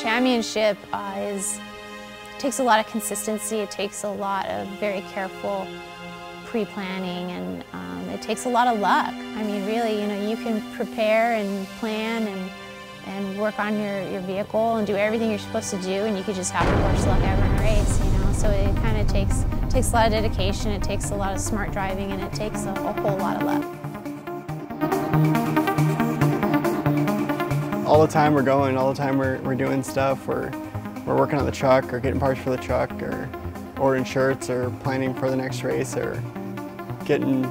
championship takes a lot of consistency. It takes a lot of very careful pre-planning, and it takes a lot of luck. I mean, really, you can prepare and plan and work on your vehicle and do everything you're supposed to do, and you could just have the worst luck ever in a race, So it kind of takes a lot of dedication, it takes a lot of smart driving, and it takes a whole lot of luck. All the time we're going, all the time we're doing stuff, we're working on the truck or getting parts for the truck or ordering shirts or planning for the next race or getting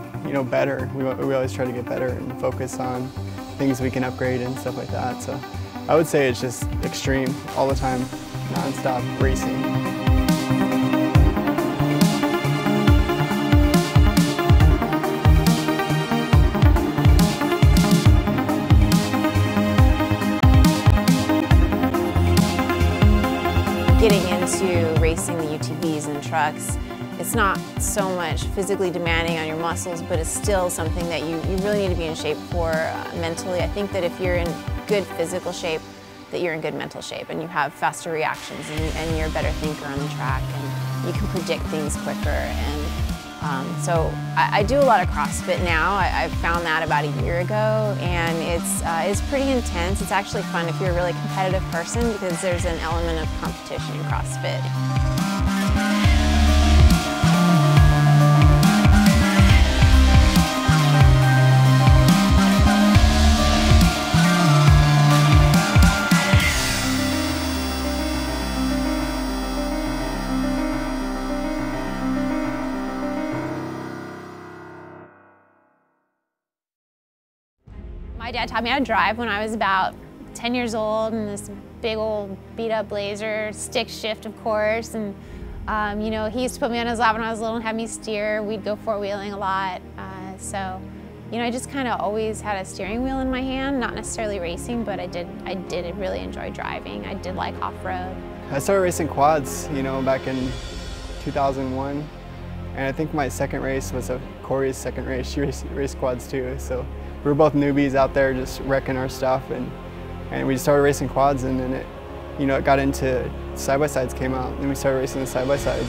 better. We always try to get better and focus on things we can upgrade and stuff like that. So I would say it's just extreme all the time, non-stop racing. Getting into racing the UTVs and trucks, it's not so much physically demanding on your muscles, but it's still something that you really need to be in shape for mentally. I think that if you're in good physical shape, that you're in good mental shape, and you have faster reactions, and you're a better thinker on the track, and you can predict things quicker. And so I do a lot of CrossFit now. I found that about a year ago, and it's pretty intense. It's actually fun if you're a really competitive person, because there's an element of competition in CrossFit. My dad taught me how to drive when I was about 10 years old, in this big old beat-up Blazer, stick shift, of course. And he used to put me on his lap when I was little and have me steer. We'd go four-wheeling a lot. I just kind of always had a steering wheel in my hand, not necessarily racing, but I did really enjoy driving. I did like off-road. I started racing quads, back in 2001. And I think my second race was Corry's second race. She raced quads too. So we were both newbies out there just wrecking our stuff, and we started racing quads, and then it got into side-by-sides came out, and we started racing the side-by-sides.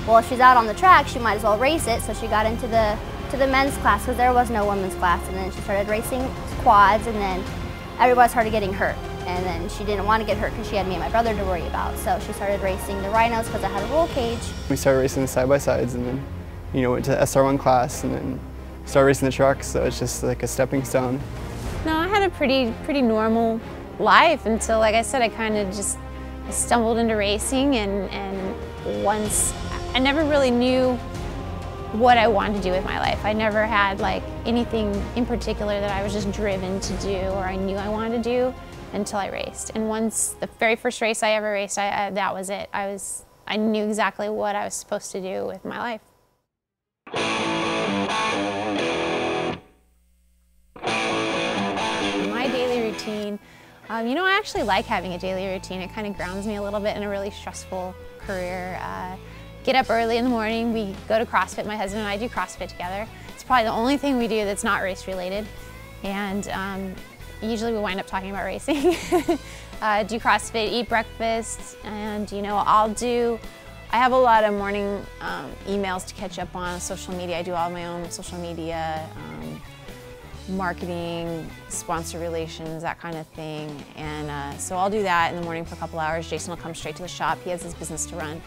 Well, if she's out on the track, she might as well race it, so she got into the men's class, because there was no women's class, and then she started racing quads, and then everybody started getting hurt, and then she didn't want to get hurt because she had me and my brother to worry about, so she started racing the rhinos because I had a roll cage. We started racing the side-by-sides, and then went to the SR1 class, and then started racing the trucks, so it's just like a stepping stone. No, I had a pretty normal life until, like I said, I kind of just stumbled into racing, and once I never really knew what I wanted to do with my life. I never had like anything in particular that I was just driven to do or I knew I wanted to do until I raced. And once the very first race I ever raced, that was it. I knew exactly what I was supposed to do with my life. My daily routine, I actually like having a daily routine. It kind of grounds me a little bit in a really stressful career. Get up early in the morning, we go to CrossFit. My husband and I do CrossFit together. It's probably the only thing we do that's not race related. And usually we wind up talking about racing. Do CrossFit, eat breakfast, and I have a lot of morning emails to catch up on social media. I do all my own social media, marketing, sponsor relations, that kind of thing. And so I'll do that in the morning for a couple hours. Jason will come straight to the shop. He has his business to run.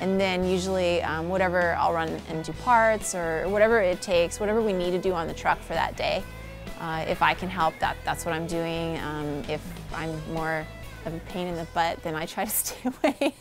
And then usually whatever I'll run and do parts or whatever it takes, whatever we need to do on the truck for that day. If I can help, that's what I'm doing. If I'm more of a pain in the butt, then I try to stay away.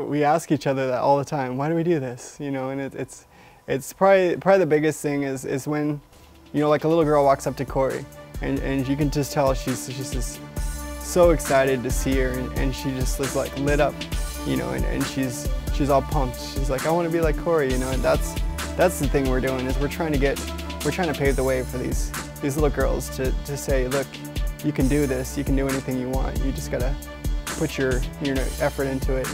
We ask each other that all the time. Why do we do this? And it's probably the biggest thing is when you know, like a little girl walks up to Corry, and you can just tell she's just so excited to see her, and she just is like lit up, you know, and she's all pumped. She's like, I want to be like Corry, you know, and that's the thing we're doing, is we're trying to pave the way for these little girls to say, look, you can do this, you can do anything you want. You just gotta put your effort into it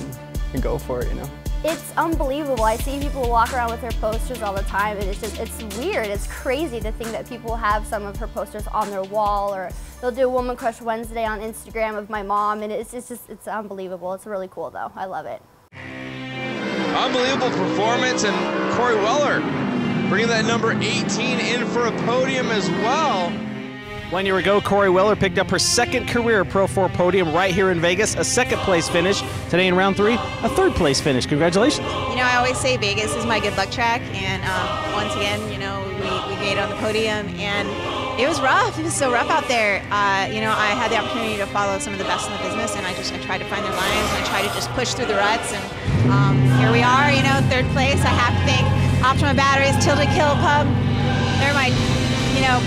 and go for it, you know. It's unbelievable. I see people walk around with their posters all the time, and it's weird. It's crazy to think that people have some of her posters on their wall, or they'll do Woman Crush Wednesday on Instagram of my mom, and it's unbelievable. It's really cool though. I love it. Unbelievable performance, and Corry Weller bringing that number 18 in for a podium as well. 1 year ago, Corry Weller picked up her second career Pro 4 podium right here in Vegas, a second place finish. Today in round 3, a third place finish. Congratulations. You know, I always say Vegas is my good luck track, and once again, you know, we made it on the podium, and it was rough. It was so rough out there. You know, I had the opportunity to follow some of the best in the business, and I tried to find their lines, and I tried to just push through the ruts, and here we are, you know, third place. I have to thank Optima Batteries, Tilted Kill Pub. They're my, you know,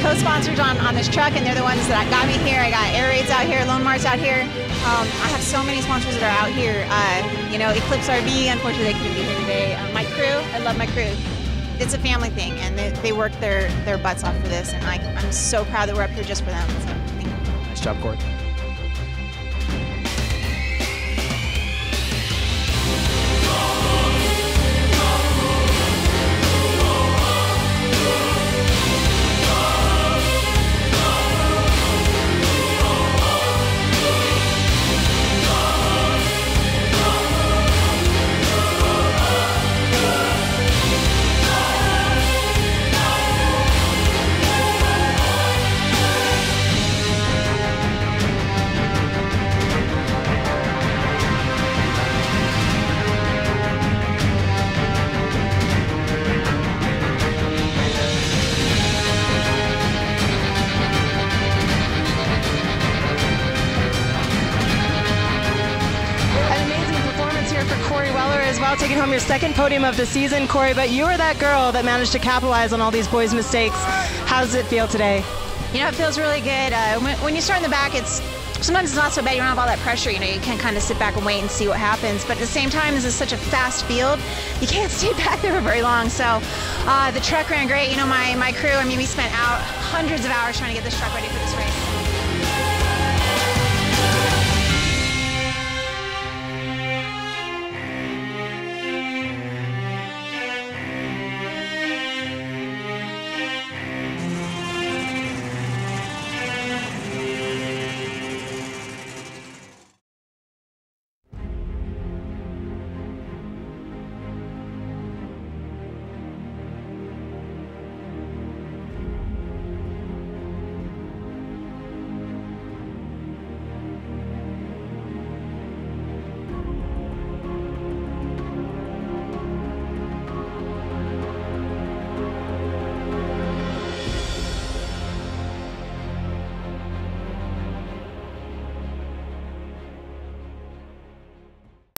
co-sponsors on this truck, and they're the ones that got me here. I got Air Raids out here, Lone Mart's out here. I have so many sponsors that are out here. You know, Eclipse RV, unfortunately they couldn't be here today. My crew, I love my crew. It's a family thing, and they work their butts off for this, and I'm so proud that we're up here just for them. So, thank you. Nice job, Corry. As well, taking home your second podium of the season, Corry, but you were that girl that managed to capitalize on all these boys' mistakes. How does it feel today? You know, it feels really good. When you start in the back, sometimes it's not so bad. You don't have all that pressure. You know, you can kind of sit back and wait and see what happens. But at the same time, this is such a fast field. You can't stay back there for very long. So the truck ran great. You know, my crew, I mean, we spent out hundreds of hours trying to get this truck ready for this race.